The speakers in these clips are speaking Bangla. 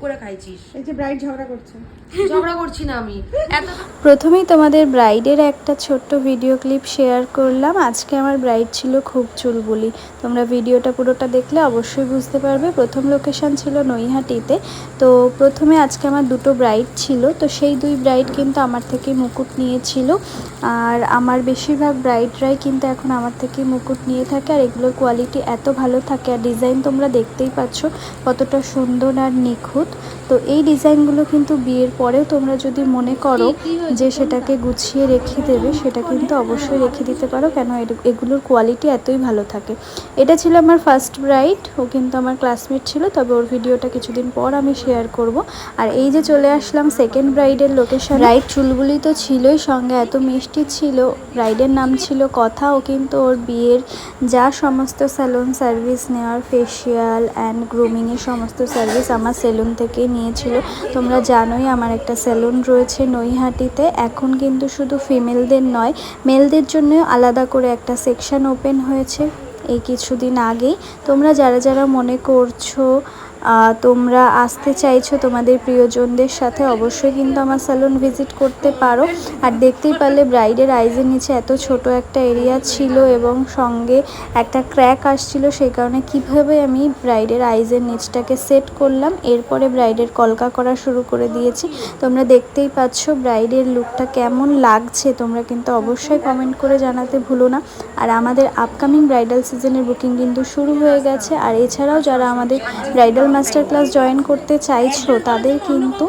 করে খাইছিস। এই যে ব্রাইড ঝগড়া করছে। ঝগড়া করছি না আমি। প্রথমেই তোমাদের ব্রাইডের একটা ছোট্ট ভিডিও ক্লিপ শেয়ার করলাম। আজকে আমার ব্রাইড ছিল খুব চুলবুলি। তোমরা ভিডিওটা পুরোটা দেখলে অবশ্যই বুঝতে পারবে। প্রথম লোকেশন ছিল নৈহাটিতে। তো প্রথমে আজকে আমার দুটো ব্রাইড ছিল, তো সেই দুই ব্রাইড কিন্তু আমার থেকে মুকুট নিয়েছিল। আর আমার বেশিরভাগ ব্রাইডরাই কিন্তু এখন আমার থেকে মুকুট নিয়ে থাকে, আর এগুলোর কোয়ালিটি এত ভালো থাকে, আর ডিজাইন তোমরা দেখতেই পাচ্ছ কতটা সুন্দর আর নিখুঁত। তো এই ডিজাইনগুলো কিন্তু বিয়ের পরেও তোমরা যদি মনে করো যে সেটাকে গুছিয়ে রেখে দেবে, সেটা কিন্তু অবশ্যই রেখে দিতে পারো, কেন এগুলোর কোয়ালিটি এতই ভালো থাকে। এটা ছিল আমার ফার্স্ট ব্রাইড, ও কিন্তু আমার ক্লাসমেট ছিল, তবে ওর ভিডিওটা কিছুদিন পর আমি শেয়ার করব। আর এই যে চলে আসলাম সেকেন্ড ব্রাইডের লোকেশন। ব্রাইড চুলগুলি তো ছিলই, সঙ্গে এত মিষ্টি ছিল। ব্রাইডের নাম ছিল কথা। ও কিন্তু ওর বিয়ের যা সমস্ত স্যালুন সার্ভিস নেওয়ার, ফেসিয়াল অ্যান্ড গ্রুমিংয়ের সমস্ত সার্ভিস আমার সেলুন থেকেই নিয়েছিল। তোমরা জানোই আমার একটা সেলুন রয়েছে নৈহাটিতে। এখন কিন্তু শুধু ফিমেলদের নয়, মেলদের জন্য আলাদা করে একটা সেকশন ওপেন হয়েছে এই কিছুদিন আগেই। তোমরা যারা যারা মনে করছো তোমরা আসতে চাইছো তোমাদের প্রিয়জনদের সাথে, অবশ্যই কিন্তু আমার স্যালুন ভিজিট করতে পারো। আর দেখতেই পারলে ব্রাইডের আইজের নিচে এত ছোট একটা এরিয়া ছিল এবং সঙ্গে একটা ক্র্যাক আসছিল, সেই কারণে কিভাবে আমি ব্রাইডের আইজের নিচটাকে সেট করলাম। এরপরে ব্রাইডের কলকা করা শুরু করে দিয়েছি। তোমরা দেখতেই পাচ্ছ ব্রাইডের লুকটা কেমন লাগছে, তোমরা কিন্তু অবশ্যই কমেন্ট করে জানাতে ভুলো না। আর আমাদের আপকামিং ব্রাইডাল সিজনের বুকিং কিন্তু শুরু হয়ে গেছে। আর এছাড়াও যারা আমাদের ব্রাইডাল মাস্টার ক্লাস জয়েন করতে চাইছো, তাদের কিন্তু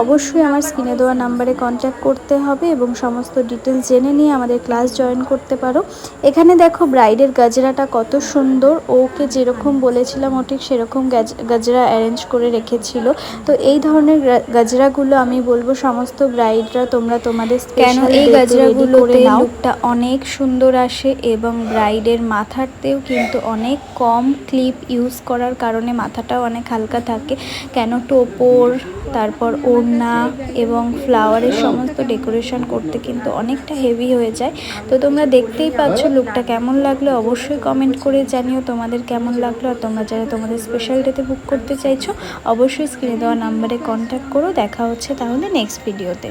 অবশ্যই আমার স্ক্রিনে দেওয়া নাম্বারে কন্ট্যাক্ট করতে হবে এবং সমস্ত ডিটেলস জেনে নিয়ে আমাদের ক্লাস জয়েন করতে পারো। এখানে দেখো ব্রাইডের গাজরাটা কত সুন্দর। ওকে যেরকম বলেছিলাম ও ঠিক সেরকম গাজরা অ্যারেঞ্জ করে রেখেছিল। তো এই ধরনের গাজরাগুলো আমি বলবো সমস্ত ব্রাইডরা তোমরা তোমাদের কেন এই গাজরাগুলোতে লুকটা অনেক সুন্দর আসে, এবং ব্রাইডের মাথাতেও কিন্তু অনেক কম ক্লিপ ইউজ করার কারণে মাথাটাও অনেক হালকা থাকে। কেন টোপর, তারপর ওড়না এবং ফ্লাওয়ারের সমস্ত ডেকোরেশন করতে কিন্তু অনেকটা হেভি হয়ে যায়। তো তোমরা দেখতেই পাচ্ছ লুকটা কেমন লাগলো, অবশ্যই কমেন্ট করে জানিও তোমাদের কেমন লাগলো। আর তোমরা যারা তোমাদের স্পেশাল ডেতে বুক করতে চাইছো, অবশ্যই স্ক্রিনে দেওয়া নাম্বারে কন্ট্যাক্ট করো। দেখা হচ্ছে তাহলে নেক্সট ভিডিওতে।